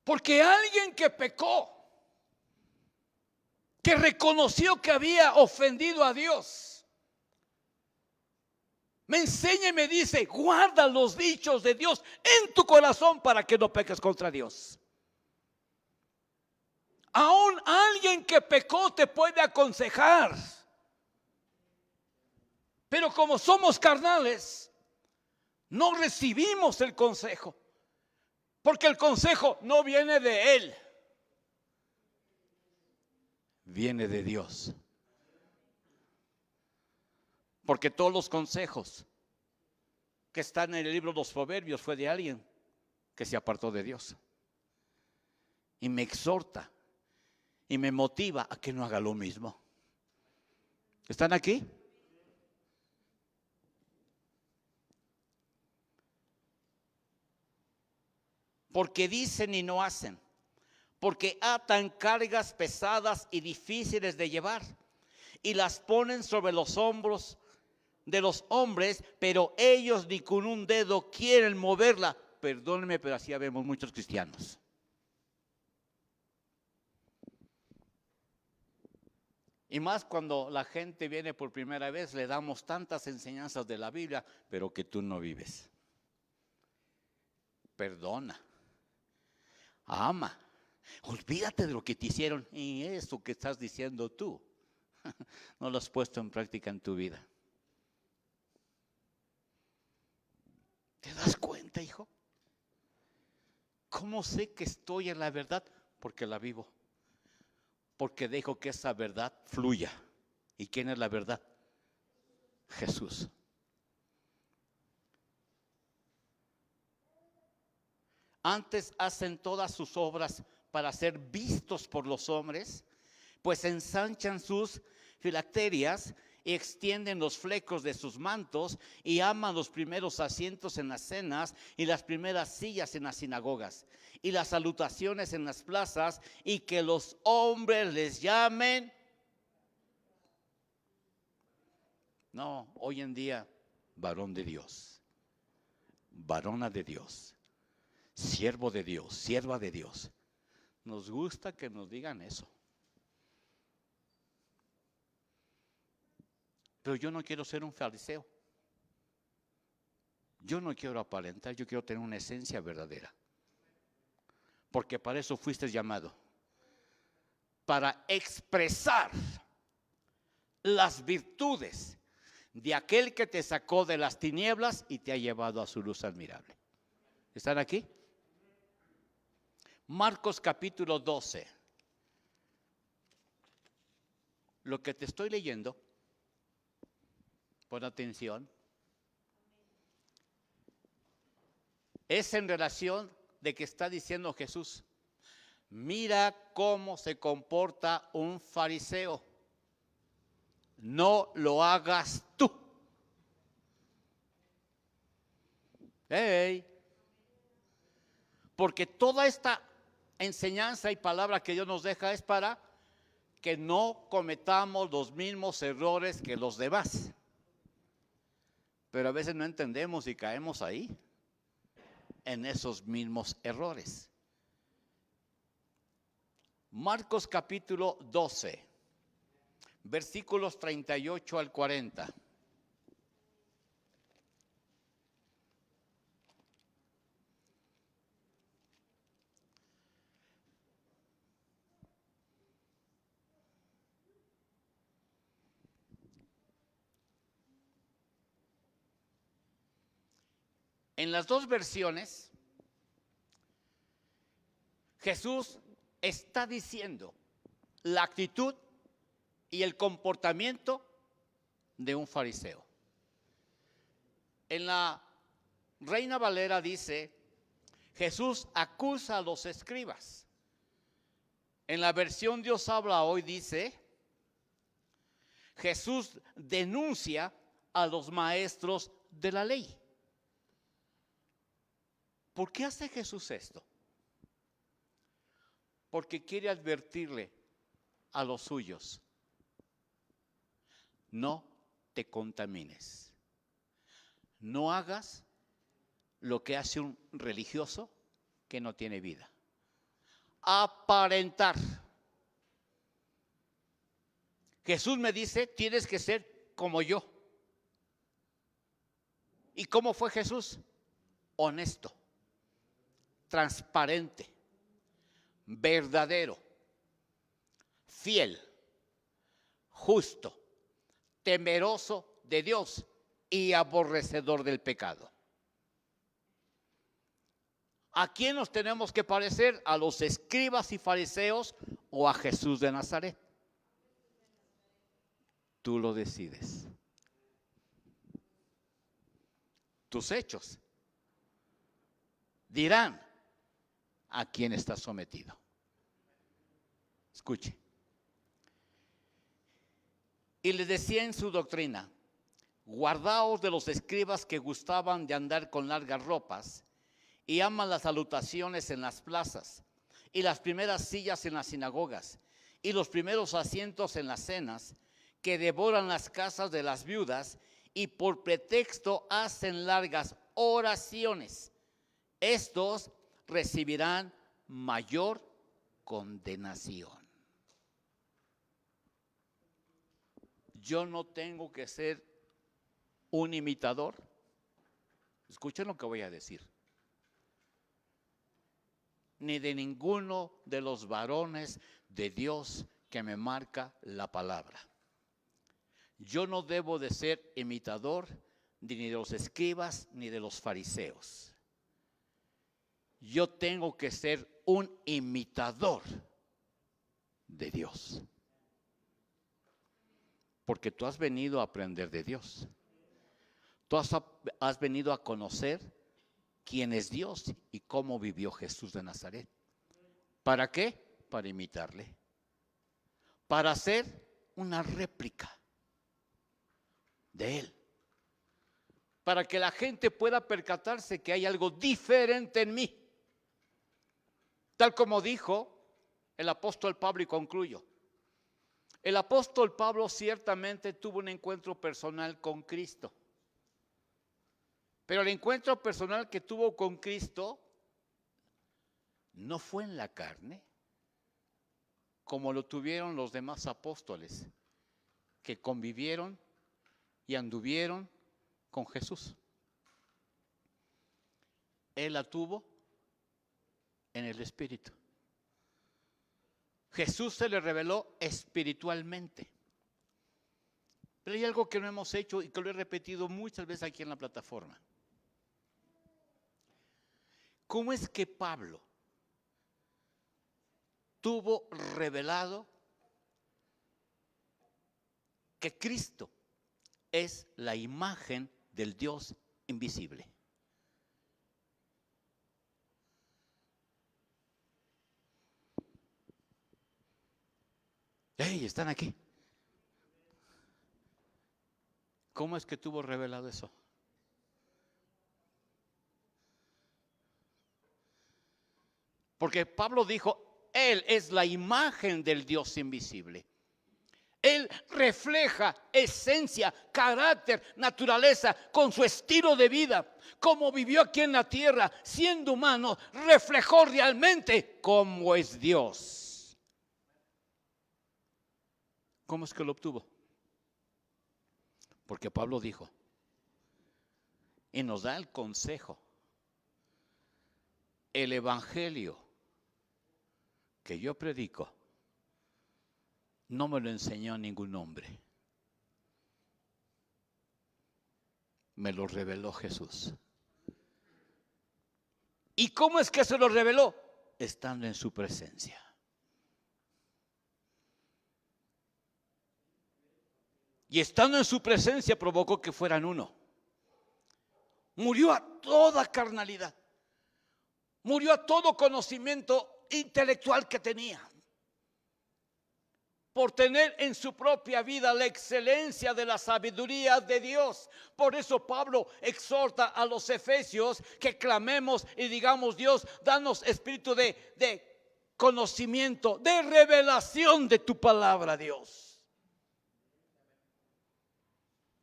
Porque alguien que pecó, que reconoció que había ofendido a Dios, me enseña y me dice: guarda los dichos de Dios en tu corazón para que no peques contra Dios. Aún alguien que pecó te puede aconsejar, pero como somos carnales, no recibimos el consejo, porque el consejo no viene de él, viene de Dios. Porque todos los consejos que están en el libro de los Proverbios fue de alguien que se apartó de Dios. Y me exhorta y me motiva a que no haga lo mismo. ¿Están aquí? Porque dicen y no hacen, porque atan cargas pesadas y difíciles de llevar y las ponen sobre los hombros de los hombres, pero ellos ni con un dedo quieren moverla. Perdónenme, pero así vemos muchos cristianos. Y más cuando la gente viene por primera vez, le damos tantas enseñanzas de la Biblia, pero que tú no vives. Perdona, ama, olvídate de lo que te hicieron, y eso que estás diciendo tú no lo has puesto en práctica en tu vida. ¿Te das cuenta, hijo? ¿Cómo sé que estoy en la verdad? Porque la vivo. Porque dejo que esa verdad fluya. ¿Y quién es la verdad? Jesús. Antes hacen todas sus obras para ser vistos por los hombres, pues ensanchan sus filacterias y extienden los flecos de sus mantos y aman los primeros asientos en las cenas y las primeras sillas en las sinagogas y las salutaciones en las plazas, y que los hombres les llamen. No, hoy en día, varón de Dios, varona de Dios, siervo de Dios, sierva de Dios. Nos gusta que nos digan eso. Pero yo no quiero ser un fariseo. Yo no quiero aparentar, yo quiero tener una esencia verdadera. Porque para eso fuiste llamado. Para expresar las virtudes de aquel que te sacó de las tinieblas y te ha llevado a su luz admirable. ¿Están aquí? Marcos capítulo 12. Lo que te estoy leyendo, pon atención, es en relación de que está diciendo Jesús: mira cómo se comporta un fariseo, no lo hagas tú. Hey. Porque toda esta enseñanza y palabra que Dios nos deja es para que no cometamos los mismos errores que los demás. Pero a veces no entendemos y caemos ahí, en esos mismos errores. Marcos capítulo 12, versículos 38 al 40. En las dos versiones, Jesús está diciendo la actitud y el comportamiento de un fariseo. En la Reina Valera dice: Jesús acusa a los escribas. En la versión Dios habla hoy dice: Jesús denuncia a los maestros de la ley. ¿Por qué hace Jesús esto? Porque quiere advertirle a los suyos: no te contamines. No hagas lo que hace un religioso que no tiene vida. Aparentar. Jesús me dice: tienes que ser como yo. ¿Y cómo fue Jesús? Honesto, transparente, verdadero, fiel, justo, temeroso de Dios y aborrecedor del pecado. ¿A quién nos tenemos que parecer? ¿A los escribas y fariseos o a Jesús de Nazaret? Tú lo decides. Tus hechos dirán a quién estás sometido. Escuche. Y les decía en su doctrina: guardaos de los escribas que gustaban de andar con largas ropas y aman las salutaciones en las plazas y las primeras sillas en las sinagogas y los primeros asientos en las cenas, que devoran las casas de las viudas y por pretexto hacen largas oraciones. Estos recibirán mayor condenación. Yo no tengo que ser un imitador. Escuchen lo que voy a decir. Ni de ninguno de los varones de Dios que me marca la palabra. Yo no debo de ser imitador ni de los escribas ni de los fariseos. Yo tengo que ser un imitador de Dios. Porque tú has venido a aprender de Dios. Tú has venido a conocer quién es Dios y cómo vivió Jesús de Nazaret. ¿Para qué? Para imitarle. Para hacer una réplica de Él. Para que la gente pueda percatarse que hay algo diferente en mí. Tal como dijo el apóstol Pablo, y concluyo. El apóstol Pablo ciertamente tuvo un encuentro personal con Cristo. Pero el encuentro personal que tuvo con Cristo no fue en la carne, como lo tuvieron los demás apóstoles que convivieron y anduvieron con Jesús. Él la tuvo en el Espíritu. Jesús se le reveló espiritualmente. Pero hay algo que no hemos hecho y que lo he repetido muchas veces aquí en la plataforma. ¿Cómo es que Pablo tuvo revelado que Cristo es la imagen del Dios invisible? ¡Hey! Están aquí. ¿Cómo es que tuvo revelado eso? Porque Pablo dijo: Él es la imagen del Dios invisible. Él refleja esencia, carácter, naturaleza con su estilo de vida. Como vivió aquí en la tierra, siendo humano, reflejó realmente cómo es Dios. ¿Cómo es que lo obtuvo? Porque Pablo dijo, y nos da el consejo: el evangelio que yo predico no me lo enseñó ningún hombre, me lo reveló Jesús. ¿Y cómo es que se lo reveló? Estando en su presencia. Y estando en su presencia provocó que fueran uno. Murió a toda carnalidad. Murió a todo conocimiento intelectual que tenía. por tener en su propia vida la excelencia de la sabiduría de Dios. Por eso Pablo exhorta a los efesios que clamemos y digamos: Dios, danos espíritu de conocimiento, de revelación de tu palabra, Dios.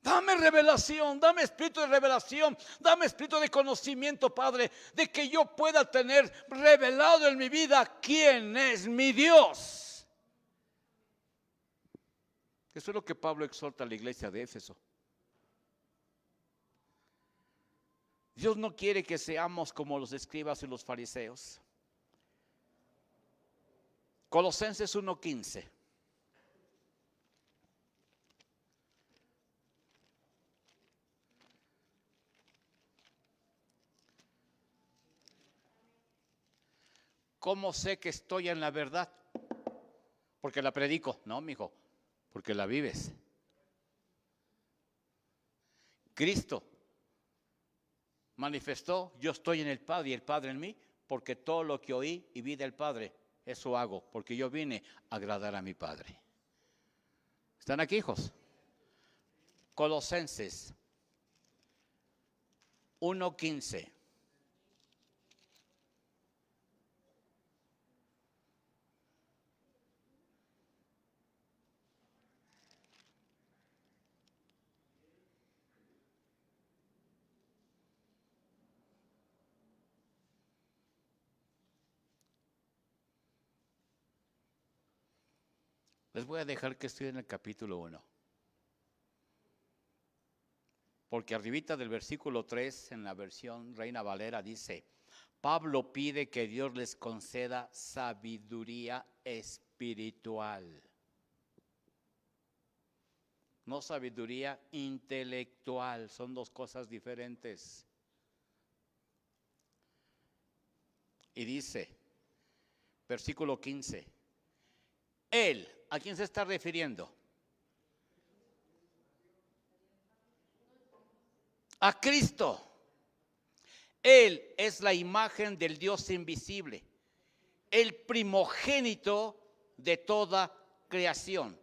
Dame revelación, dame espíritu de revelación, dame espíritu de conocimiento, Padre, de que yo pueda tener revelado en mi vida quién es mi Dios. Eso es lo que Pablo exhorta a la iglesia de Éfeso. Dios no quiere que seamos como los escribas y los fariseos. Colosenses 1:15. ¿Cómo sé que estoy en la verdad? Porque la predico. No, mijo, porque la vives. Cristo manifestó: yo estoy en el Padre y el Padre en mí, porque todo lo que oí y vi del Padre, eso hago, porque yo vine a agradar a mi Padre. ¿Están aquí, hijos? Colosenses 1:15. Les voy a dejar que estudien el capítulo 1. Porque arribita del versículo 3, en la versión Reina Valera, dice: Pablo pide que Dios les conceda sabiduría espiritual. No sabiduría intelectual, son dos cosas diferentes. Y dice, versículo 15, Él, ¿a quién se está refiriendo? A Cristo. Él es la imagen del Dios invisible, el primogénito de toda creación.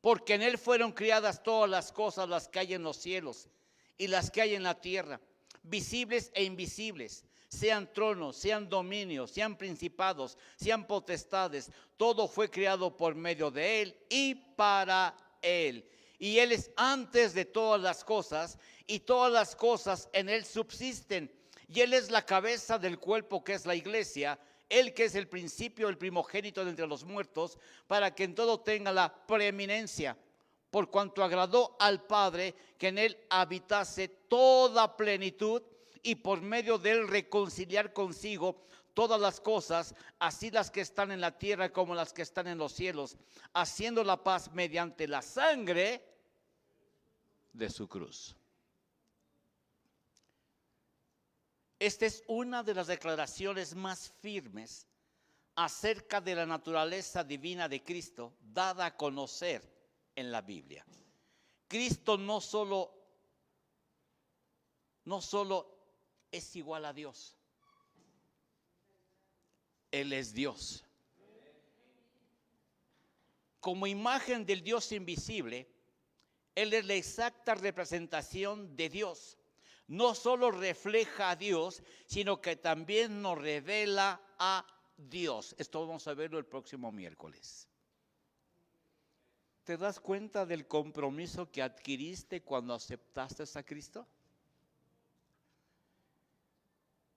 Porque en Él fueron criadas todas las cosas, las que hay en los cielos y las que hay en la tierra, visibles e invisibles, sean tronos, sean dominios, sean principados, sean potestades. Todo fue creado por medio de Él y para Él. Y Él es antes de todas las cosas, y todas las cosas en Él subsisten. Y Él es la cabeza del cuerpo, que es la iglesia. Él que es el principio, el primogénito de entre los muertos, para que en todo tenga la preeminencia, por cuanto agradó al Padre que en Él habitase toda plenitud, y por medio de Él reconciliar consigo todas las cosas, así las que están en la tierra como las que están en los cielos, haciendo la paz mediante la sangre de su cruz. Esta es una de las declaraciones más firmes acerca de la naturaleza divina de Cristo, dada a conocer en la Biblia. Cristo no solo es igual a Dios, Él es Dios. Como imagen del Dios invisible, Él es la exacta representación de Dios. No solo refleja a Dios, sino que también nos revela a Dios. Esto vamos a verlo el próximo miércoles. ¿Te das cuenta del compromiso que adquiriste cuando aceptaste a Cristo?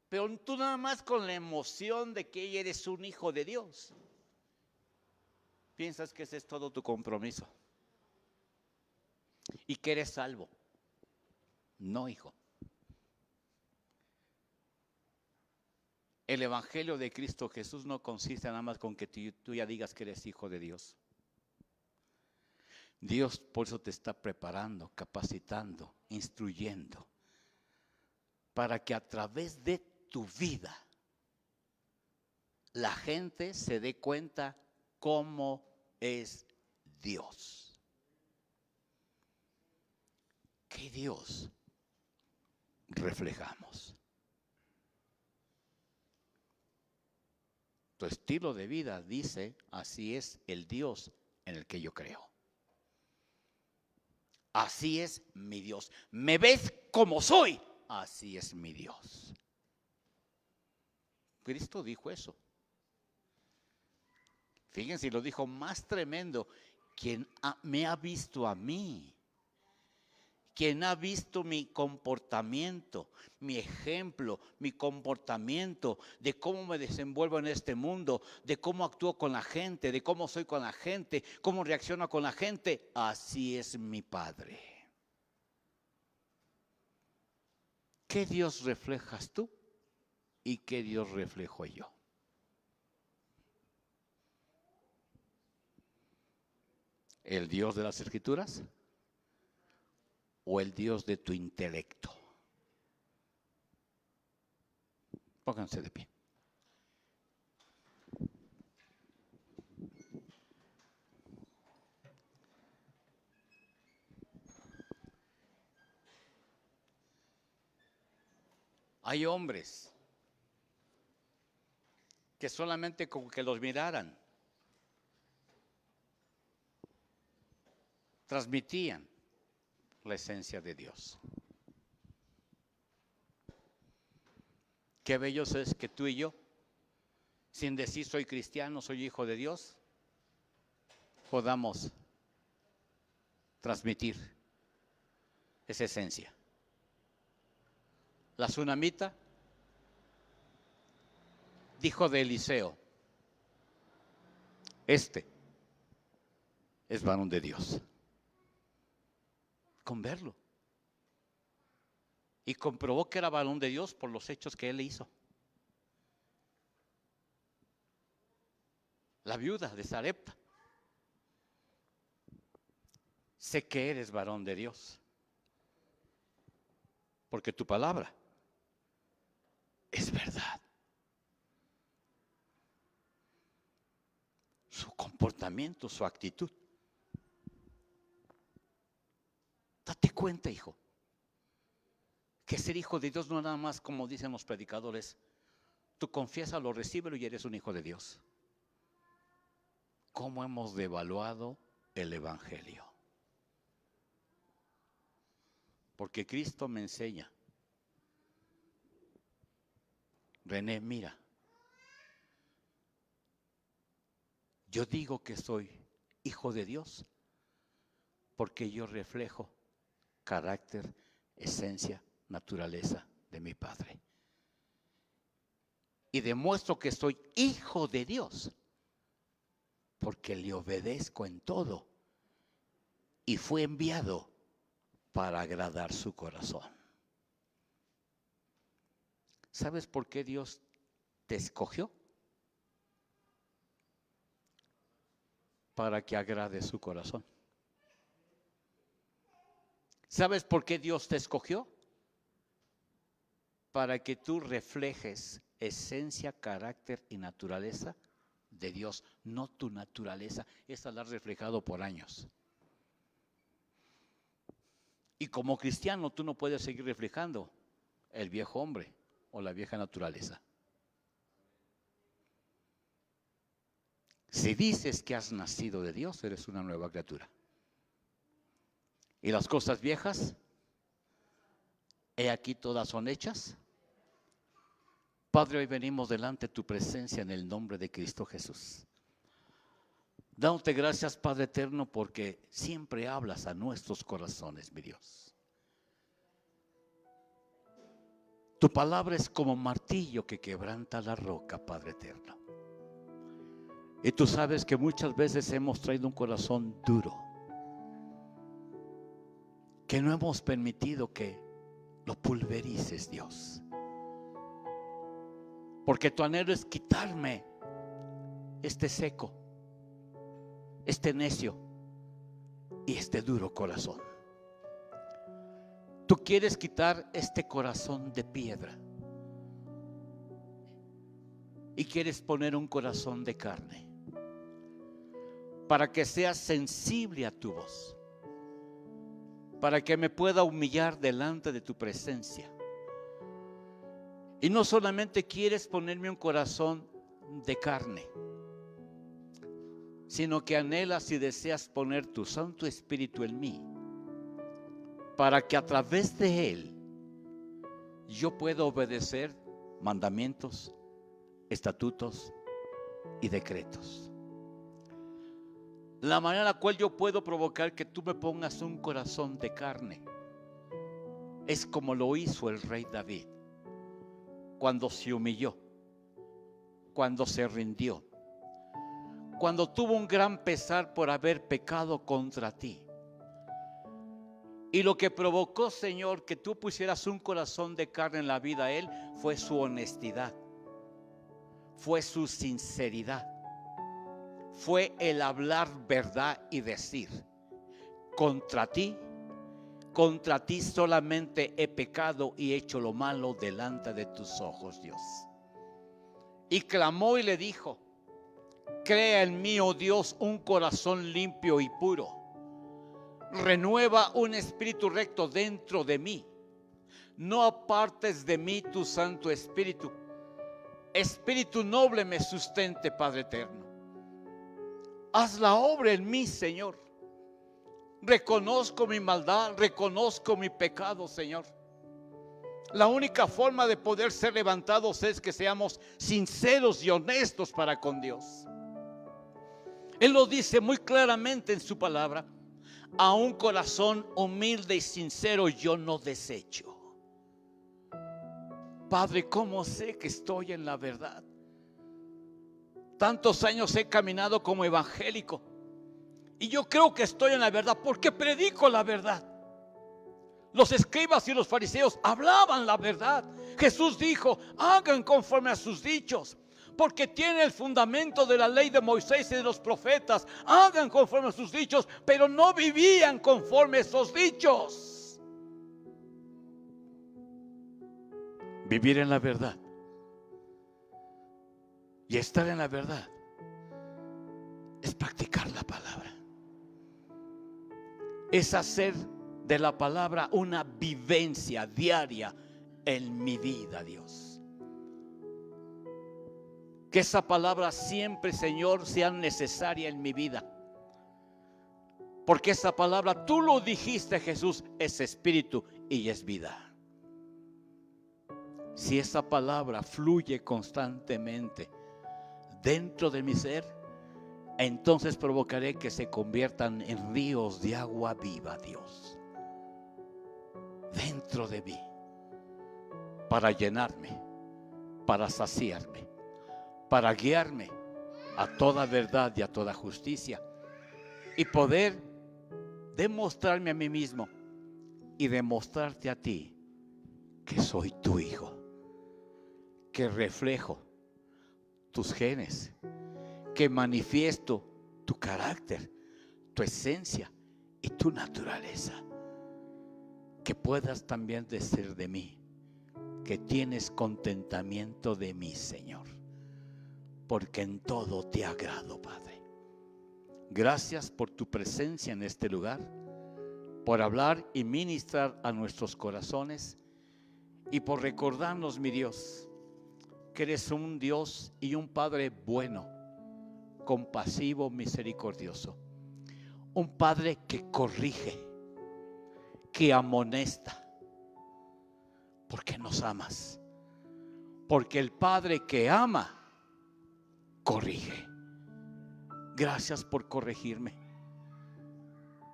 Pero tú nada más con la emoción de que eres un hijo de Dios, piensas que ese es todo tu compromiso y que eres salvo. No, hijo. El evangelio de Cristo Jesús no consiste nada más con que tú ya digas que eres hijo de Dios. Dios por eso te está preparando, capacitando, instruyendo, para que a través de tu vida la gente se dé cuenta cómo es Dios. ¿Qué Dios reflejamos? Tu estilo de vida dice: así es el Dios en el que yo creo. Así es mi Dios. ¿Me ves como soy? Así es mi Dios. Cristo dijo eso. Fíjense, lo dijo más tremendo. Quien me ha visto a mí, quien ha visto mi comportamiento, mi ejemplo, mi comportamiento, de cómo me desenvuelvo en este mundo, de cómo actúo con la gente, de cómo soy con la gente, cómo reacciono con la gente, así es mi Padre. ¿Qué Dios reflejas tú y qué Dios reflejo yo? ¿El Dios de las Escrituras o el Dios de tu intelecto? Pónganse de pie. Hay hombres que solamente con que los miraran transmitían la esencia de Dios. Qué bello es que tú y yo, sin decir soy cristiano, soy hijo de Dios, podamos transmitir esa esencia. La tsunamita dijo de Eliseo: este es varón de Dios. Con verlo. Y comprobó que era varón de Dios por los hechos que él le hizo. La viuda de Sarepta: sé que eres varón de Dios, porque tu palabra es verdad. Su comportamiento, su actitud. Date cuenta, hijo, que ser hijo de Dios no es nada más como dicen los predicadores. Tú confiésalo, recíbelo y eres un hijo de Dios. ¿Cómo hemos devaluado el Evangelio? Porque Cristo me enseña: René, mira, yo digo que soy hijo de Dios porque yo reflejo carácter, esencia, naturaleza de mi Padre. Y demuestro que soy hijo de Dios porque le obedezco en todo y fue enviado para agradar su corazón. ¿Sabes por qué Dios te escogió? Para que agrade su corazón. ¿Sabes por qué Dios te escogió? Para que tú reflejes esencia, carácter y naturaleza de Dios, no tu naturaleza. Esa la has reflejado por años. Y como cristiano tú no puedes seguir reflejando el viejo hombre o la vieja naturaleza. Si dices que has nacido de Dios, eres una nueva criatura. Y las cosas viejas, he aquí todas son hechas. Padre, hoy venimos delante de tu presencia en el nombre de Cristo Jesús. Dándote gracias, Padre eterno, porque siempre hablas a nuestros corazones, mi Dios. Tu palabra es como martillo que quebranta la roca, Padre eterno. Y tú sabes que muchas veces hemos traído un corazón duro, que no hemos permitido que lo pulverices, Dios. Porque tu anhelo es quitarme este seco, este necio y este duro corazón. Tú quieres quitar este corazón de piedra y quieres poner un corazón de carne para que seas sensible a tu voz, para que me pueda humillar delante de tu presencia. Y no solamente quieres ponerme un corazón de carne, sino que anhelas y deseas poner tu Santo Espíritu en mí, para que a través de Él yo pueda obedecer mandamientos, estatutos y decretos. La manera en la cual yo puedo provocar que tú me pongas un corazón de carne es como lo hizo el rey David, cuando se humilló, cuando se rindió, cuando tuvo un gran pesar por haber pecado contra ti. Y lo que provocó, Señor, que tú pusieras un corazón de carne en la vida de él fue su honestidad, fue su sinceridad, fue el hablar verdad y decir: contra ti solamente he pecado y hecho lo malo delante de tus ojos, Dios. Y clamó y le dijo: crea en mí, oh Dios, un corazón limpio y puro. Renueva un espíritu recto dentro de mí. No apartes de mí tu Santo Espíritu. Espíritu noble me sustente, Padre eterno. Haz la obra en mí, Señor. Reconozco mi maldad, reconozco mi pecado, Señor. La única forma de poder ser levantados es que seamos sinceros y honestos para con Dios. Él lo dice muy claramente en su palabra: a un corazón humilde y sincero yo no desecho. Padre, ¿cómo sé que estoy en la verdad? Tantos años he caminado como evangélico y yo creo que estoy en la verdad porque predico la verdad. Los escribas y los fariseos hablaban la verdad. Jesús dijo: hagan conforme a sus dichos, porque tiene el fundamento de la ley de Moisés y de los profetas. Hagan conforme a sus dichos, pero no vivían conforme a esos dichos. Vivir en la verdad y estar en la verdad es practicar la palabra, es hacer de la palabra una vivencia diaria en mi vida, Dios. Que esa palabra siempre, Señor, sea necesaria en mi vida, porque esa palabra, tú lo dijiste, Jesús, es espíritu y es vida. Si esa palabra fluye constantemente dentro de mi ser, entonces provocaré que se conviertan en ríos de agua viva, Dios, dentro de mí, para llenarme, para saciarme, para guiarme a toda verdad y a toda justicia, y poder demostrarme a mí mismo y demostrarte a ti que soy tu hijo, que reflejo tus genes, que manifiesto tu carácter, tu esencia y tu naturaleza. Que puedas también decir de mí que tienes contentamiento de mí, Señor, porque en todo te agrado, Padre. Gracias por tu presencia en este lugar, por hablar y ministrar a nuestros corazones, y por recordarnos, mi Dios, que eres un Dios y un Padre bueno, compasivo, misericordioso. Un Padre que corrige, que amonesta, porque nos amas. Porque el Padre que ama, corrige. Gracias por corregirme,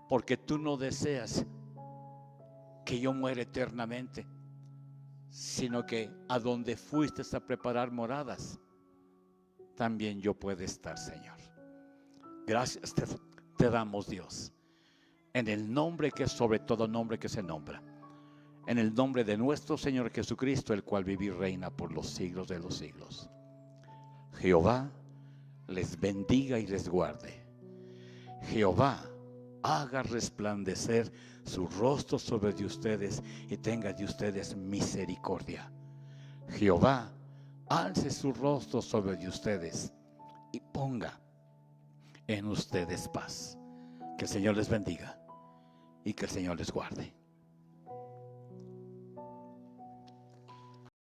porque tú no deseas que yo muera eternamente, sino que a donde fuiste a preparar moradas, también yo puedo estar, Señor. Gracias te damos, Dios, en el nombre que es sobre todo nombre que se nombra, en el nombre de nuestro Señor Jesucristo, el cual vive y reina por los siglos de los siglos. Jehová les bendiga y les guarde. Jehová haga resplandecer su rostro sobre de ustedes y tenga de ustedes misericordia. Jehová alce su rostro sobre de ustedes y ponga en ustedes paz. Que el Señor les bendiga y que el Señor les guarde.